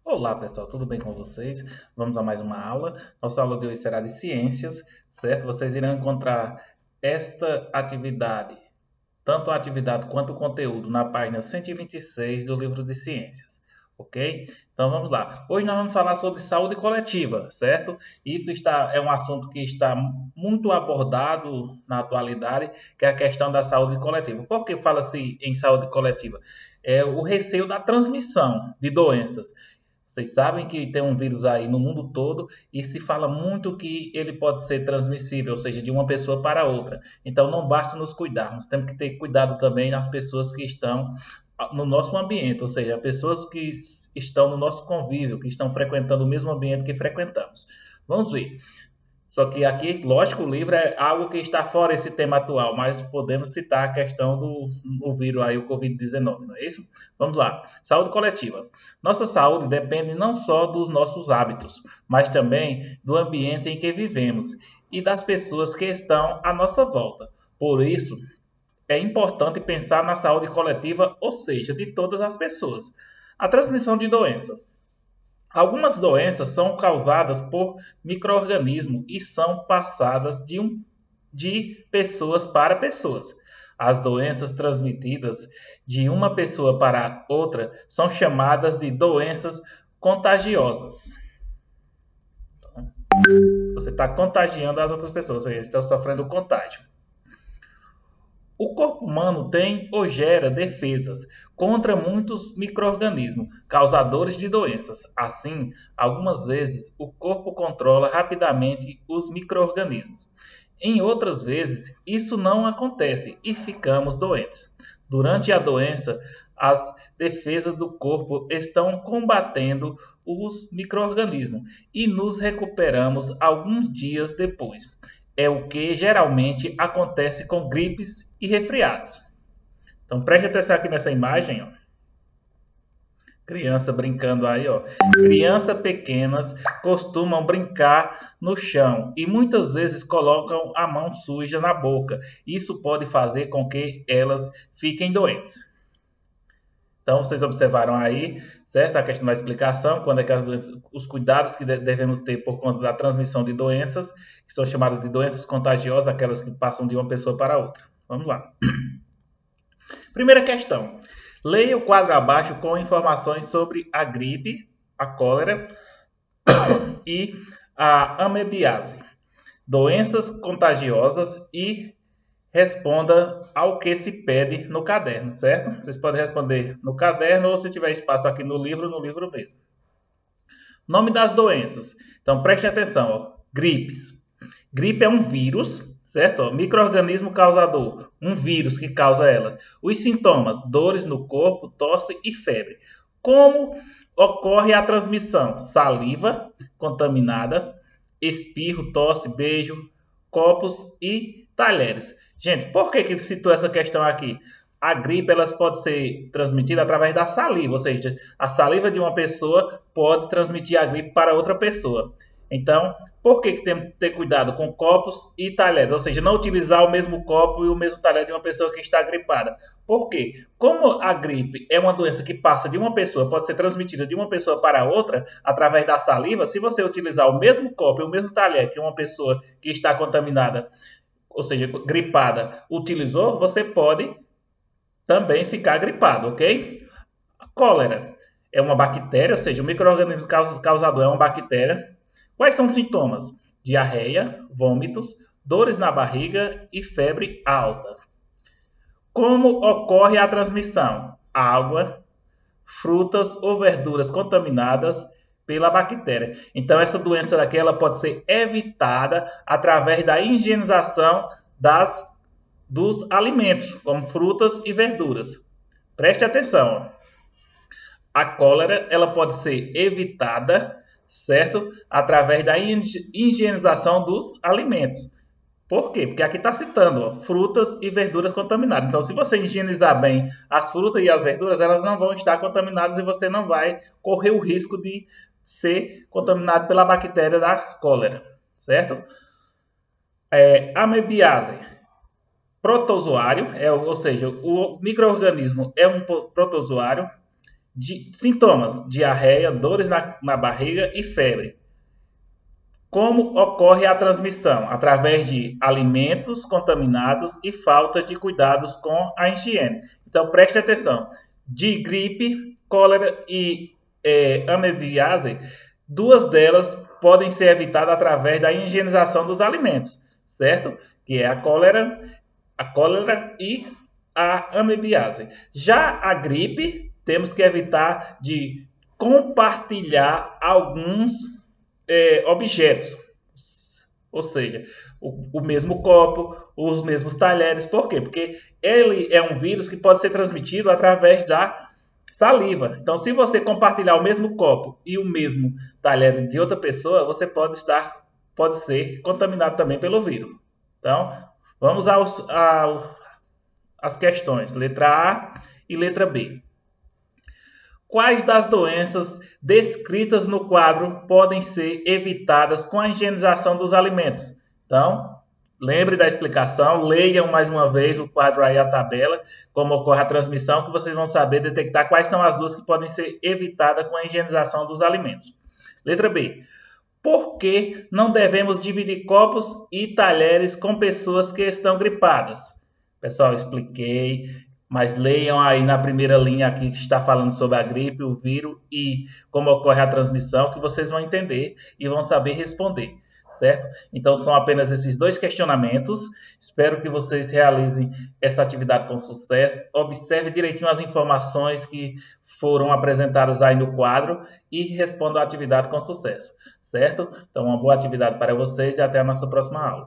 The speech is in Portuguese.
Olá pessoal, tudo bem com vocês? Vamos a mais uma aula. Nossa aula de hoje será de ciências, certo? Vocês irão encontrar esta atividade, tanto a atividade quanto o conteúdo, na página 126 do livro de ciências, ok? Então vamos lá. Hoje nós vamos falar sobre saúde coletiva, certo? É um assunto que está muito abordado na atualidade, que é a questão da saúde coletiva. Por que fala-se em saúde coletiva? É o receio da transmissão de doenças. Vocês sabem que tem um vírus aí no mundo todo e se fala muito que ele pode ser transmissível, ou seja, de uma pessoa para outra. Então não basta nos cuidarmos, temos que ter cuidado também nas pessoas que estão no nosso ambiente, ou seja, pessoas que estão no nosso convívio, que estão frequentando o mesmo ambiente que frequentamos. Vamos ver. Só que aqui, lógico, o livro é algo que está fora desse tema atual, mas podemos citar a questão do vírus aí, o Covid-19, não é isso? Vamos lá. Saúde coletiva. Nossa saúde depende não só dos nossos hábitos, mas também do ambiente em que vivemos e das pessoas que estão à nossa volta. Por isso, é importante pensar na saúde coletiva, ou seja, de todas as pessoas. A transmissão de doença. Algumas doenças são causadas por micro-organismos e são passadas de pessoas para pessoas. As doenças transmitidas de uma pessoa para outra são chamadas de doenças contagiosas. Você está contagiando as outras pessoas, ou seja, estão sofrendo contágio. O corpo humano tem ou gera defesas contra muitos micro-organismos causadores de doenças. Assim, algumas vezes o corpo controla rapidamente os micro-organismos. Em outras vezes, isso não acontece e ficamos doentes. Durante a doença, as defesas do corpo estão combatendo os micro-organismos e nos recuperamos alguns dias depois. É o que geralmente acontece com gripes e resfriados. Então preste atenção aqui nessa imagem, ó. Criança brincando aí, ó. Crianças pequenas costumam brincar no chão e muitas vezes colocam a mão suja na boca. Isso pode fazer com que elas fiquem doentes. Então, vocês observaram aí, certo? A questão da explicação, quando é que as doenças, os cuidados que devemos ter por conta da transmissão de doenças, que são chamadas de doenças contagiosas, aquelas que passam de uma pessoa para outra. Vamos lá. Primeira questão. Leia o quadro abaixo com informações sobre a gripe, a cólera e a amebiase. Doenças contagiosas e responda ao que se pede no caderno, certo? Vocês podem responder no caderno ou se tiver espaço aqui no livro mesmo. Nome das doenças. Então preste atenção, ó. Gripes. Gripe é um vírus, certo? Micro-organismo causador, um vírus que causa ela. Os sintomas: dores no corpo, tosse e febre. Como ocorre a transmissão? Saliva contaminada, espirro, tosse, beijo, copos e talheres. Gente, por que citou essa questão aqui? A gripe ela pode ser transmitida através da saliva, ou seja, a saliva de uma pessoa pode transmitir a gripe para outra pessoa. Então, por que temos que ter cuidado com copos e talheres? Ou seja, não utilizar o mesmo copo e o mesmo talher de uma pessoa que está gripada. Por quê? Como a gripe é uma doença que passa de uma pessoa, pode ser transmitida de uma pessoa para outra através da saliva, se você utilizar o mesmo copo e o mesmo talher que uma pessoa que está contaminada, ou seja, gripada, utilizou, você pode também ficar gripado, ok? A cólera é uma bactéria, ou seja, o micro-organismo causador é uma bactéria. Quais são os sintomas? Diarreia, vômitos, dores na barriga e febre alta. Como ocorre a transmissão? Água, frutas ou verduras contaminadas pela bactéria. Então, essa doença daqui ela pode ser evitada através da higienização dos alimentos, como frutas e verduras. Preste atenção. A cólera ela pode ser evitada, certo? Através da higienização dos alimentos. Por quê? Porque aqui está citando ó, frutas e verduras contaminadas. Então, se você higienizar bem as frutas e as verduras, elas não vão estar contaminadas e você não vai correr o risco de ser contaminado pela bactéria da cólera, certo? Amebiase, protozoário, ou seja, o micro-organismo é um protozoário Sintomas: diarreia, dores na barriga e febre. Como ocorre a transmissão? Através de alimentos contaminados e falta de cuidados com a higiene. Então, preste atenção. De gripe, cólera e amibiase, duas delas podem ser evitadas através da higienização dos alimentos, certo? Que é a cólera e a amibiase. Já a gripe, temos que evitar de compartilhar alguns objetos, ou seja, o mesmo copo, os mesmos talheres. Por quê? Porque ele é um vírus que pode ser transmitido através da saliva. Então, se você compartilhar o mesmo copo e o mesmo talher de outra pessoa, você pode ser contaminado também pelo vírus. Então, vamos às questões, letra A e letra B. Quais das doenças descritas no quadro podem ser evitadas com a higienização dos alimentos? Então, lembre da explicação, leiam mais uma vez o quadro aí, a tabela, como ocorre a transmissão, que vocês vão saber detectar quais são as duas que podem ser evitadas com a higienização dos alimentos. Letra B. Por que não devemos dividir copos e talheres com pessoas que estão gripadas? Pessoal, expliquei. Mas leiam aí na primeira linha aqui que está falando sobre a gripe, o vírus e como ocorre a transmissão, que vocês vão entender e vão saber responder, certo? Então são apenas esses dois questionamentos. Espero que vocês realizem esta atividade com sucesso. Observe direitinho as informações que foram apresentadas aí no quadro e respondam a atividade com sucesso, certo? Então uma boa atividade para vocês e até a nossa próxima aula.